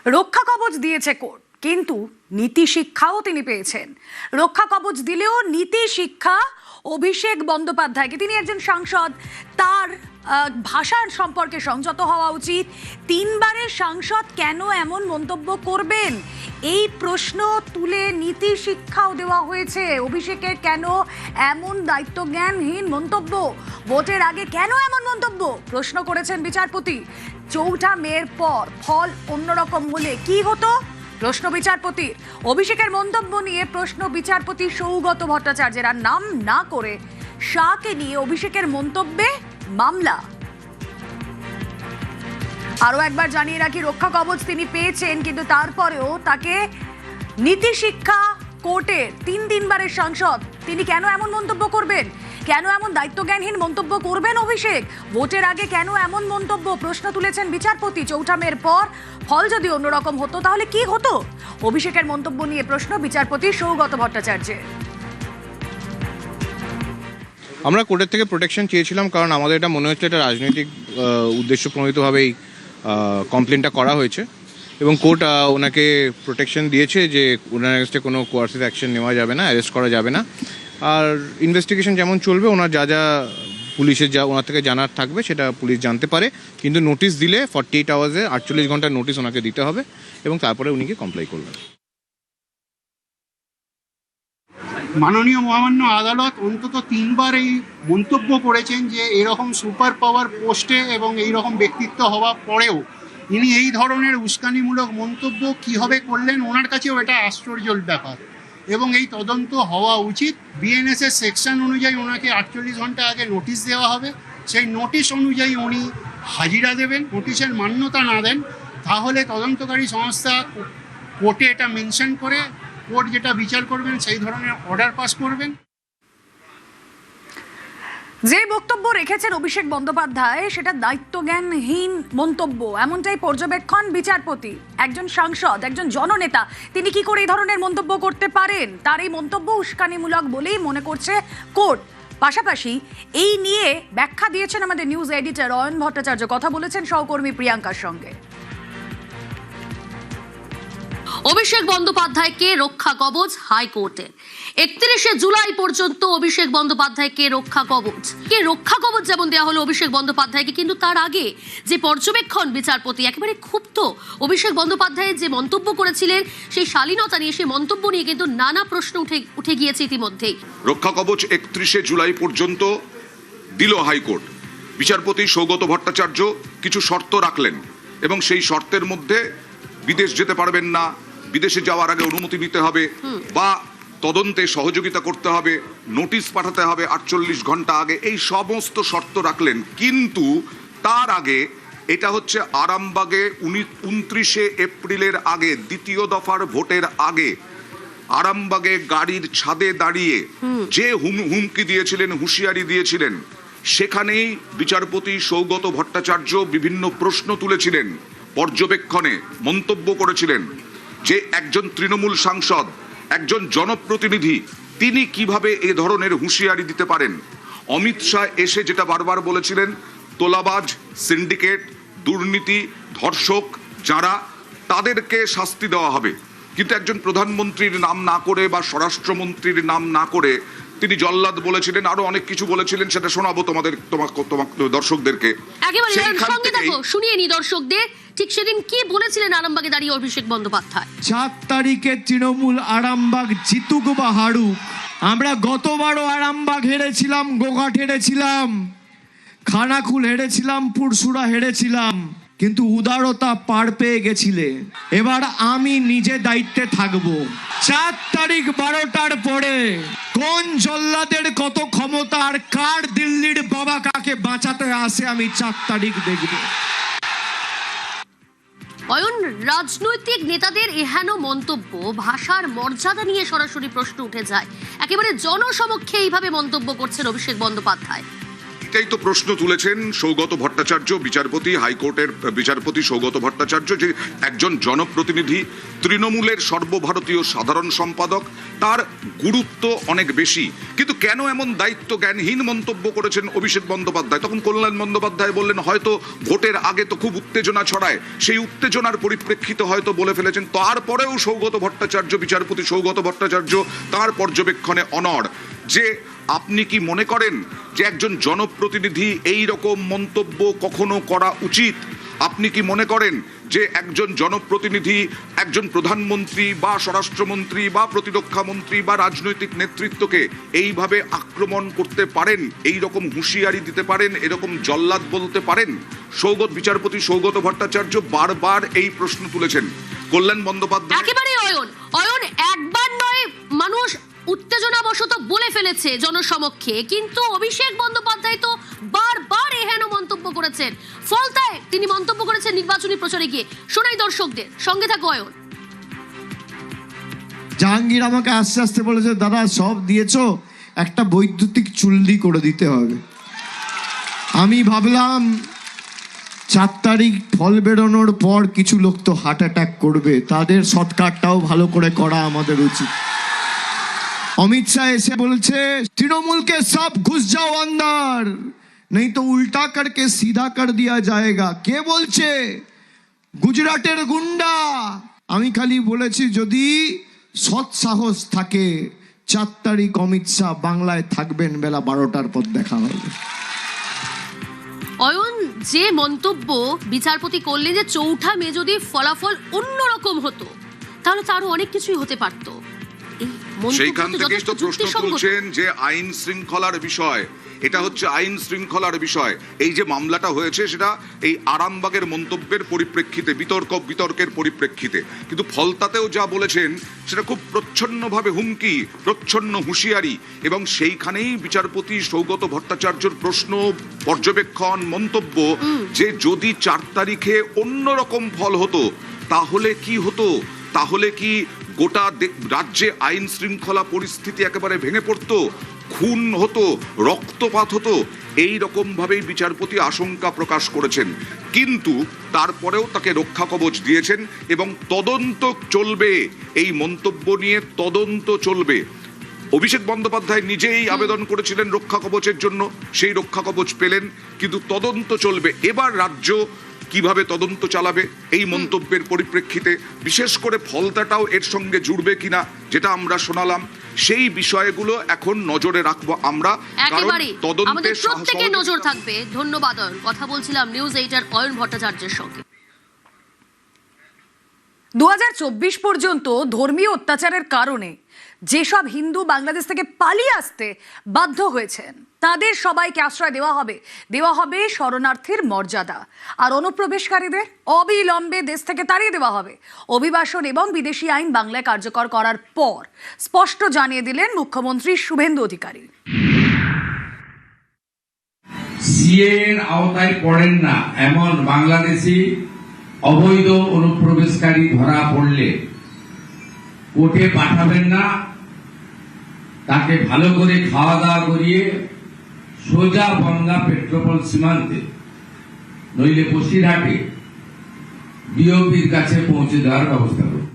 রক্ষা কবচ দিয়েছে কোর্ট, কিন্তু নীতি শিক্ষাও তিনি পেয়েছেন। রক্ষা কবচ দিলেও নীতি শিক্ষা অভিষেক বন্দ্যোপাধ্যায়কে, তিনি একজন সাংসদ, তার ভাষার সম্পর্কে সংযত হওয়া উচিত। 3 বারের সাংসদ কেন এমন মন্তব্য করবেন, এই প্রশ্ন তুলে নীতি শিক্ষাও দেওয়া হয়েছে। অভিষেকের কেন এমন দায়িত্বজ্ঞানহীন মন্তব্য, ভোটের আগে কেন এমন মন্তব্য প্রশ্ন করেছেন বিচারপতি। 4 মের পর ফল অন্যরকম হলে কি হতো, প্রশ্ন বিচারপতির। অভিষেকের মন্তব্য নিয়ে প্রশ্ন বিচারপতি সৌগত ভট্টাচার্যের। আর নাম না করে শাহকে নিয়ে অভিষেকের মন্তব্যে মামলা। আরো একবার জানিয়ে রাখি, রক্ষা কবচ তিনি পেয়েছেন, কিন্তু তারপরেও তাকে নীতি শিক্ষা কোর্টের 3 বারের সাংসদ, তিনি কেন এমন মন্তব্য করবেন, কেন এমন দায়িত্বজ্ঞানহীন মন্তব্য করবেন অভিষেক? ভোটের আগে কেন এমন মন্তব্য প্রশ্ন তুলেছেন বিচারপতি। 4 মের পর ফল যদি অন্যরকম হতো তাহলে কি হতো, অভিষেকের মন্তব্য নিয়ে প্রশ্ন বিচারপতি সৌগত ভট্টাচার্যের। আমরা কোর্টের থেকে প্রোটেকশন চেয়েছিলাম, কারণ আমাদের এটা মনে হচ্ছে এটা রাজনৈতিক উদ্দেশ্য প্রণোদিতভাবেই কমপ্লেনটা করা হয়েছে, এবং কোর্ট ওনাকে প্রোটেকশন দিয়েছে যে ওনার এগেন্সটে কোনো কোয়ার্সিভ অ্যাকশন নেওয়া যাবে না, অ্যারেস্ট করা যাবে না। আর ইনভেস্টিগেশন যেমন চলবে, ওনার যা পুলিশের ওনার থেকে জানার থাকবে সেটা পুলিশ জানতে পারে, কিন্তু নোটিশ দিলে 48 আওয়ার্সে 48 ঘন্টার নোটিশ ওনাকে দিতে হবে, এবং তারপরে উনিকে কমপ্লাই করবেন। মাননীয় মহামান্য আদালত অন্তত 3 বার এই মন্তব্য করেছেন যে এরকম সুপার পাওয়ার পোস্টে এবং এই রকম ব্যক্তিত্ব হওয়া পরেও তিনি এই ধরনের উস্কানিমূলক মন্তব্য কীভাবে করলেন, ওনার কাছেও এটা আশ্চর্যের ব্যাপার। এবং এই তদন্ত হওয়া উচিত। বিএনএসের সেকশন অনুযায়ী ওনাকে 48 ঘন্টা আগে নোটিশ দেওয়া হবে, সেই নোটিশ অনুযায়ী উনি হাজিরা দেবেন। নোটিশের মান্যতা না দেন তাহলে তদন্তকারী সংস্থা কোর্টে এটা মেনশন করে কোর্ট যেটা বিচার করবেন সেই ধরনের অর্ডার পাস করবেন। যে বক্তব্য রেখেছেন অভিষেক বন্দ্যোপাধ্যায় সেটা দায়িত্বজ্ঞানহীন মন্তব্য, এমনটাই পর্যবেক্ষণ বিচারপতি। একজন সাংসদ, একজন জননেতা, তিনি কি করে এই ধরনের মন্তব্য করতে পারেন? তার এই মন্তব্য উস্কানিমূলক বলেই মনে করছে কোর্ট। পাশাপাশি এই নিয়ে ব্যাখ্যা দিয়েছেন আমাদের নিউজ এডিটর অয়ন ভট্টাচার্য, কথা বলেছেন সহকর্মী প্রিয়াঙ্কার সঙ্গে। অভিষেক বন্দ্যোপাধ্যায়কে রক্ষা কবচ হাইকোর্টে। 31শে জুলাই পর্যন্ত অভিষেক বন্দ্যোপাধ্যায়কে রক্ষা কবচ, যেমন দেওয়া হলো অভিষেক বন্দ্যোপাধ্যায়কে, কিন্তু তার আগে যে পর্যবেক্ষণ বিচারপতি একেবারে ক্ষুব্ধ। অভিষেক বন্দ্যোপাধ্যায়ের যে মন্তব্য করেছিলেন সেই শালীনতা নিয়ে, সেই মন্তব্য নিয়ে কিন্তু নানা প্রশ্ন উঠে গিয়েছে ইতিমধ্যেই। রক্ষা কবচ 31শে জুলাই পর্যন্ত দিল হাইকোর্ট। বিচারপতি সৌগত ভট্টাচার্য কিছু শর্ত রাখলেন, এবং সেই শর্তের মধ্যে বিদেশ যেতে পারবেন না, বিদেশে যাওয়ার আগে অনুমতি নিতে হবে, বা তদন্তে সহযোগিতা করতে হবে, নোটিশ পাঠাতে হবে 48 ঘন্টা আগে, এই সমস্ত শর্ত রাখলেন। কিন্তু তার আগে, এটা হচ্ছে আরামবাগে 29শে এপ্রিলের আগে, 2য় দফার ভোটের আগে, আরামবাগে গাড়ির ছাদে দাঁড়িয়ে যে হুমকি দিয়েছিলেন, হুঁশিয়ারি দিয়েছিলেন, সেখানেই বিচারপতি সৌগত ভট্টাচার্য বিভিন্ন প্রশ্ন তুলেছিলেন, পর্যবেক্ষণে মন্তব্য করেছিলেন যে একজন তৃণমূল সাংসদ, একজন জনপ্রতিনিধি, তিনি কিভাবে এ ধরনের হুঁশিয়ারি দিতে পারেন। অমিত শাহ এসে যেটা বারবার বলেছিলেন, তোলাবাজ, সিন্ডিকেট, দুর্নীতি, ধর্ষক যারা, তাদেরকে শাস্তি দেওয়া হবে। কিন্তু একজন প্রধানমন্ত্রীর নাম না করে বা স্বরাষ্ট্রমন্ত্রীর নাম না করে তিনি জল্লাদ বলেছিলেন, আরো অনেক কিছু বলেছিলেন, সেটা শোনাবো তোমাদের দর্শকদেরকে। শুনিয়ে নি দর্শকদের ঠিক সেদিন কি বলেছিলেন আরামবাগে দাঁড়িয়ে অভিষেক বন্দ্যোপাধ্যায়। 7 তারিখে তৃণমূল আরামবাগ জিতুক বা হারুক, আমরা গতবারও আরামবাগ হেরেছিলাম, গোঘাট হেরেছিলাম, খানাকুল হেরেছিলাম, পুরসুরা হেরেছিলাম, কিন্তু উদারতা পার পেয়ে গেছিলে। এবার আমি নিজে দায়িত্বে থাকবো। 4 তারিখ 12টার পরে কোন জল্লাদের কত ক্ষমতা আর কার দিল্লির বাবা কাকে বাঁচাতে আসে আমি 4 তারিখ দেখব। অয়ন, রাজনৈতিক নেতাদের এহেন মন্তব্য, ভাষার মর্যাদা নিয়ে সরাসরি প্রশ্ন উঠে যায়। একেবারে জনসমক্ষে এইভাবে মন্তব্য করছেন অভিষেক বন্দ্যোপাধ্যায়। এইটাই তো প্রশ্ন তুলেছেন সৌগত ভট্টাচার্য, বিচারপতি, হাইকোর্টের বিচারপতি সৌগত ভট্টাচার্য, যে একজন জনপ্রতিনিধি, তৃণমূলের সর্বভারতীয় সাধারণ সম্পাদক, তার গুরুত্ব অনেক বেশি, কিন্তু কেন এমন দায়িত্ব জ্ঞানহীন মন্তব্য করেছেন অভিষেক বন্দ্যোপাধ্যায়? তখন কল্যাণ বন্দ্যোপাধ্যায় বললেন হয়তো ভোটের আগে তো খুব উত্তেজনা ছড়ায়, সেই উত্তেজনার পরিপ্রেক্ষিতে হয়তো বলে ফেলেছেন। তারপরেও সৌগত ভট্টাচার্য, বিচারপতি সৌগত ভট্টাচার্য তার পর্যবেক্ষণে অনড়। যে আপনি কি মনে করেন যে একজন জনপ্রতিনিধি এই রকম মন্তব্য কখনো করা উচিত? আপনি কি মনে করেন যে একজন জনপ্রতিনিধি একজন প্রধানমন্ত্রী বা স্বরাষ্ট্রমন্ত্রী বা প্রতিরক্ষা মন্ত্রী বা রাজনৈতিক নেতৃত্বকে এইভাবে আক্রমণ করতে পারেন, এই রকম হুঁশিয়ারি দিতে পারেন, এরকম জল্লাদ বলতে পারেন? বিচারপতি সৌগত ভট্টাচার্য বারবার এই প্রশ্ন তুলেছেন। কল্যাণ বন্দ্যোপাধ্যায় একেবারে অয়ন একবার নয় মানুষ উত্তেজনাবশত বলে ফেলেছে জনসমক্ষে, কিন্তু অভিষেক বন্দ্যোপাধ্যায় তো বারবার এহেন মন্তব্য করেছেন। ফলতায় তিনি মন্তব্য করেছেন নির্বাচনী প্রচারে গিয়ে। শোনাই দর্শকদের, সঙ্গে থাকো অয়ন। জাহাঙ্গীর আমাকে আস্তে আস্তে বলেছে, দাদা সব দিয়েছো, একটা বৈদ্যুতিক চুল্লি করে দিতে হবে। আমি ভাবলাম 4 তারিখ ফল বেরোনোর পর কিছু লোক তো হার্ট অ্যাটাক করবে, তাদের শর্টকাটটাও ভালো করে করা আমাদের উচিত। অমিত শাহ এসে বলছে তৃণমূল কে সব ঘুষ যাও अंदर, नहीं तो उल्टा करके सीधा कर दिया जाएगा। কে বলছে? গুজরাটের গুন্ডা। আমি খালি বলেছি যদি সৎ সাহস থাকে 4 তারিখ অমিত শাহ বাংলায় থাকবেন, বেলা 12টার পর দেখা হবে। অয়ন, যে মন্তব্য বিচারপতি করলেন যে 4 মে যদি ফলাফল অন্যরকম হতো তাহলে তো আরো অনেক কিছুই হতে পারত। সেইখান থেকেই তো প্রশ্ন তুলছেন যে আইন শৃঙ্খলার বিষয়, এটা হচ্ছে আইন শৃঙ্খলার বিষয়। এই যে মামলাটা হয়েছে সেটা এই আরামবাগের মন্তব্যের পরিপ্রেক্ষিতে, বিতর্কের পরিপ্রেক্ষিতে, কিন্তু ফলতাতেও যা বলেছেন সেটা খুব প্রচ্ছন্নভাবে হুমকি, প্রচ্ছন্ন হুঁশিয়ারি, এবং সেইখানেই বিচারপতি সৌগত ভট্টাচার্যর প্রশ্ন, পর্যবেক্ষণ, মন্তব্য যে যদি 4 তারিখে অন্যরকম ফল হতো তাহলে কি হতো? তাহলে কি গোটা রাজ্যে আইন শৃঙ্খলা পরিস্থিতি একেবারে ভেঙে পড়তো, খুন হতো, রক্তপাত হতো? এই রকম ভাবেই বিচারপতি আশঙ্কা প্রকাশ করেছেন, কিন্তু তারপরেও তাকে রক্ষা কবচ দিয়েছেন এবং তদন্ত চলবে। এই মন্তব্য নিয়ে তদন্ত চলবে। অভিষেক বন্দ্যোপাধ্যায় নিজেই আবেদন করেছিলেন রক্ষা কবচের জন্য, সেই রক্ষা কবচ পেলেন, কিন্তু তদন্ত চলবে। এবার রাজ্য কিভাবে তদন্ত চালাবে এই মন্তব্যের পরিপ্রেক্ষিতে, বিশেষ করে ফলতাটাও এর সঙ্গে জুড়বে কিনা, যেটা আমরা শোনালাম, সেই বিষয়গুলো এখন নজরে রাখবো আমরা, কারণ তদন্তে প্রত্যেকে নজর থাকবে। ধন্যবাদ অয়ন। কথা বলছিলাম নিউজ 8 অয়ন ভট্টাচার্যের সঙ্গে। 2024 পর্যন্ত ধর্মীয় অত্যাচারের কারণে যেসব হিন্দু বাংলাদেশ থেকে পালিয়ে আসতে বাধ্য হয়েছেন তাদের সবাইকে আশ্রয় দেওয়া হবে শরণার্থীর মর্যাদা, আর অনুপ্রবেশকারীদের অবিলম্বে দেশ থেকে তাড়িয়ে দেওয়া হবে। অভিবাসন এবং বিদেশি আইন বাংলায় কার্যকর করার পর স্পষ্ট জানিয়ে দিলেন মুখ্যমন্ত্রী শুভেন্দু অধিকারী। সিএর আওতায় পড়েন না এমন বাংলাদেশি অবৈধ অনুপ্রবেশকারী ধরা পড়লে কোর্টে পাঠাবেন না, তাকে ভালো করে খাওয়া দাওয়া করিয়ে সোজা বনগাঁ পেট্রোপল সীমান্তে নইলে বসিরহাটে বিওপির কাছে পৌঁছে দেওয়ার ব্যবস্থা করুন।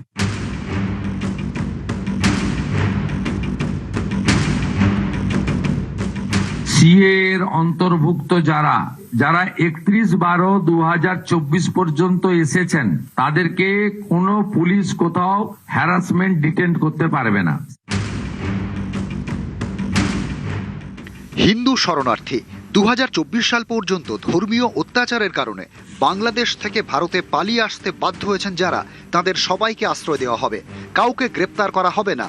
সিএর অন্তর্ভুক্ত যারা 31/12/2024 পর্যন্ত এসেছেন তাদেরকে কোনো পুলিশ কোথাও হ্যারাসমেন্ট ডিটেন্ট করতে পারবে না। হিন্দু শরণার্থী 2024 সাল পর্যন্ত ধর্মীয় অত্যাচারের কারণে বাংলাদেশ থেকে ভারতে পালিয়ে আসতে বাধ্য হয়েছেন যারা, তাদের সবাইকে আশ্রয় দেওয়া হবে। কাউকে গ্রেপ্তার করা হবে না,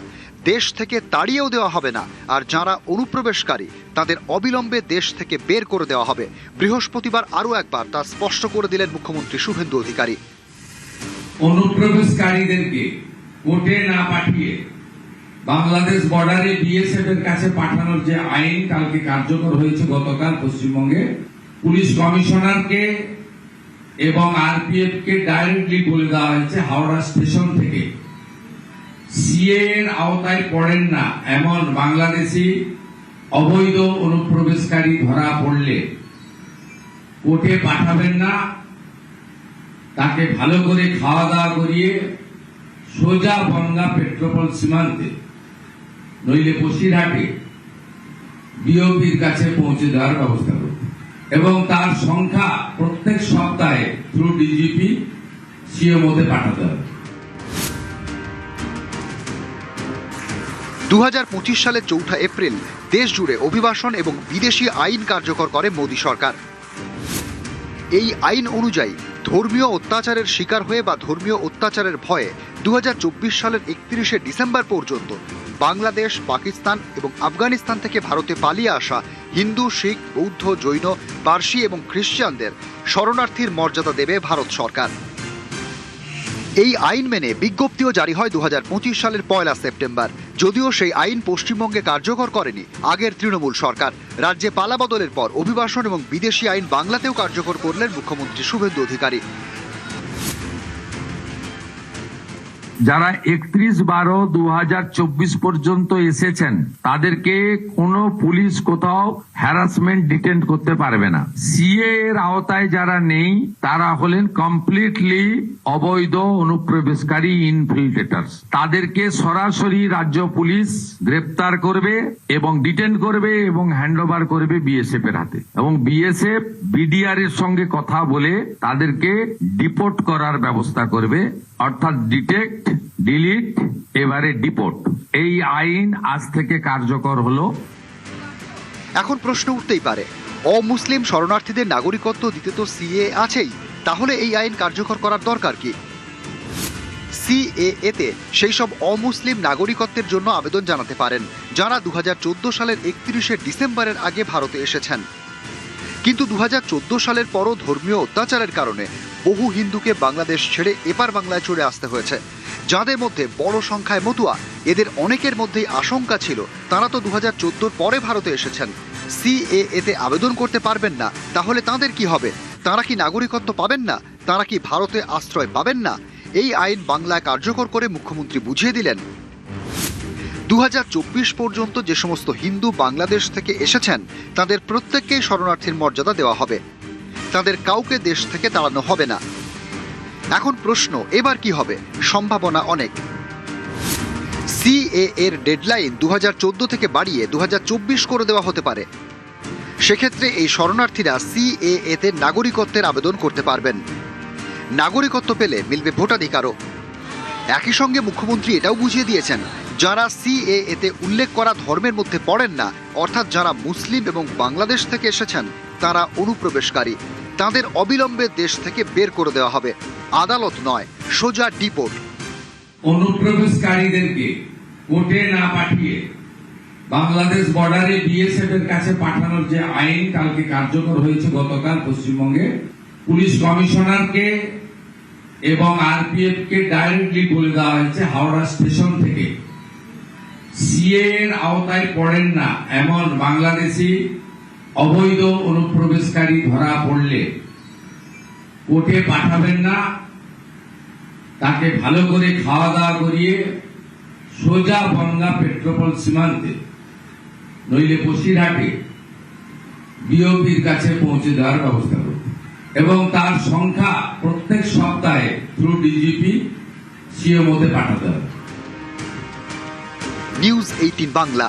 দেশ থেকে তাড়িয়েও দেওয়া হবে না, আর যারা অনুপ্রবেশকারী তাদের অবিলম্বে দেশ থেকে বের করে দেওয়া হবে। বৃহস্পতিবার আরও একবার তা স্পষ্ট করে দিলেন মুখ্যমন্ত্রী শুভেন্দু অধিকারী। অনুপ্রবেশকারীদেরকে কোর্টে না পাঠিয়ে বাংলাদেশ বর্ডারে বিএসএফ এর কাছে পাঠানোর যে আইন কালকে কার্যকর হয়েছে, গতকাল পশ্চিমবঙ্গে পুলিশ কমিশনারকে এবং আরপিএফ কে ডাইরেক্টলি বলে দেওয়া হয়েছে হাওড়া স্টেশন থেকে সিএ এর আওতায় পড়েন না এমন বাংলাদেশি অবৈধ অনুপ্রবেশকারী ধরা পড়লে কোর্টে পাঠাবেন না, তাকে ভালো করে খাওয়া দাওয়া করিয়ে সোজা বনগাঁ পেট্রোপল সীমান্তে নইলে বসিরহাটে বিওপির কাছে পৌঁছে দেওয়ার ব্যবস্থা করবে এবং তার সংখ্যা প্রত্যেক সপ্তাহে থ্রু ডিজিপি সিএমওতে পাঠাতে হবে। 2025 সালের 4 এপ্রিল দেশ জুড়ে অভিবাসন এবং বিদেশি আইন কার্যকর করে মোদী সরকার। এই আইন অনুযায়ী ধর্মীয় অত্যাচারের শিকার হয়ে বা ধর্মীয় অত্যাচারের ভয়ে 2024 সালের 31শে ডিসেম্বর পর্যন্ত বাংলাদেশ, পাকিস্তান এবং আফগানিস্তান থেকে ভারতে পালিয়ে আসা হিন্দু, শিখ, বৌদ্ধ, জৈন, পার্সি এবং খ্রিস্টানদের শরণার্থীর মর্যাদা দেবে ভারত সরকার। এই আইন মেনে বিজ্ঞপ্তিও জারি হয় 2025 সালের 1 সেপ্টেম্বর। যদিও সেই আইন পশ্চিমবঙ্গে কার্যকর করেনি আগের তৃণমূল সরকার। রাজ্যে পালাবদলের পর অভিবাসন এবং বিদেশি আইন বাংলাতেও কার্যকর করলেন মুখ্যমন্ত্রী শুভেন্দু অধিকারী। যারা 31/12/2024 পর্যন্ত এসেছেন তাদেরকে কোনো পুলিশ কোথাও হ্যারাসমেন্ট ডিটেন্ট করতে পারবে না। সিএ এর আওতায় যারা নেই তারা হলেন কমপ্লিটলি অবৈধ অনুপ্রবেশকারী ইনফিল্ট্রেটার্স। তাদেরকে সরাসরি রাজ্য পুলিশ গ্রেপ্তার করবে এবং ডিটেন্ট করবে এবং হ্যান্ডওভার করবে বিএসএফ এর হাতে, এবং বিএসএফ বিডিআর এর সঙ্গে কথা বলে তাদেরকে ডিপোর্ট করার ব্যবস্থা করবে, অর্থাৎ ডিটেক্ট, ডিলিট, এবারে ডিপোর্ট। এই আইন আজ থেকে কার্যকর হলো। এখন প্রশ্ন উঠতেই পারে, অমুসলিম শরণার্থীদের নাগরিকত্ব দিতে তো সিএ আছেই, তাহলে এই আইন কার্যকর করার দরকার কি? সিএএতে সেই সব অমুসলিম নাগরিকত্বের জন্য আবেদন জানাতে পারেন যারা 2014 সালের 31শে ডিসেম্বরের আগে ভারতে এসেছেন। কিন্তু 2014 সালের পরও ধর্মীয় অত্যাচারের কারণে বহু হিন্দুকে বাংলাদেশ ছেড়ে এপার বাংলায় চলে আসতে হয়েছে, যাদের মধ্যে বড় সংখ্যায় মতুয়া। এদের অনেকের মধ্যেই আশঙ্কা ছিল তারা তো 2014 পরে ভারতে এসেছেন, সিএএতে আবেদন করতে পারবেন না, তাহলে তাদের কি হবে? তারা কি নাগরিকত্ব পাবেন না? তারা কি ভারতে আশ্রয় পাবেন না? এই আইন বাংলায় কার্যকর করে মুখ্যমন্ত্রী বুঝিয়ে দিলেন 2024 পর্যন্ত যে সমস্ত হিন্দু বাংলাদেশ থেকে এসেছেন তাদের প্রত্যেককেই শরণার্থীর মর্যাদা দেওয়া হবে, তাদের কাউকে দেশ থেকে তাড়ানো হবে না। এখন প্রশ্ন, এবার কি হবে? সম্ভাবনা অনেক। সিএ এর ডেডলাইন 2014 থেকে বাড়িয়ে 2024 করে দেওয়া হতে পারে। সেক্ষেত্রে এই শরণার্থীরা সিএএতে নাগরিকত্বের আবেদন করতে পারবেন। নাগরিকত্ব পেলে মিলবে ভোটাধিকারও। একই সঙ্গে মুখ্যমন্ত্রী এটাও বুঝিয়ে দিয়েছেন, যারা সিএএতে উল্লেখ করা ধর্মের মধ্যে পড়েন না, অর্থাৎ যারা মুসলিম এবং বাংলাদেশ থেকে এসেছেন তারা অনুপ্রবেশকারী, তাদের অবিলম্বে দেশ থেকে বের করে দেওয়া হবে। আদালত নয়, সোজা ডিপোর্ট। অনুপ্রবেশকারীদেরকে কোর্টে না পাঠিয়ে বাংলাদেশ বর্ডারে বিএসএফ এর কাছে পাঠানোর যে আইন কালকে কার্যকর হয়েছে গতকাল পশ্চিমবঙ্গে, পুলিশ কমিশনারকে এবং আরপিএফ কে ডাইরেক্টলি বলে দেওয়া হয়েছে হাওড়া স্টেশন থেকে সিএ এর আওতায় পড়েন না এমন বাংলাদেশি অবৈধ অনুপ্রবেশকারী ধরা পড়লে কোর্টে পাঠাবেন না, তাকে ভালো করে খাওয়া দাওয়া করিয়ে সোজা বনগাঁ পেট্রোপল সীমান্তে নইলে বসিরহাটে বিওপির কাছে পৌঁছে দেওয়ার ব্যবস্থা করবে এবং তার সংখ্যা প্রত্যেক সপ্তাহে থ্রু ডিজিপি সিএমওতে পাঠাতে হবে। নিউজ 18 বাংলা।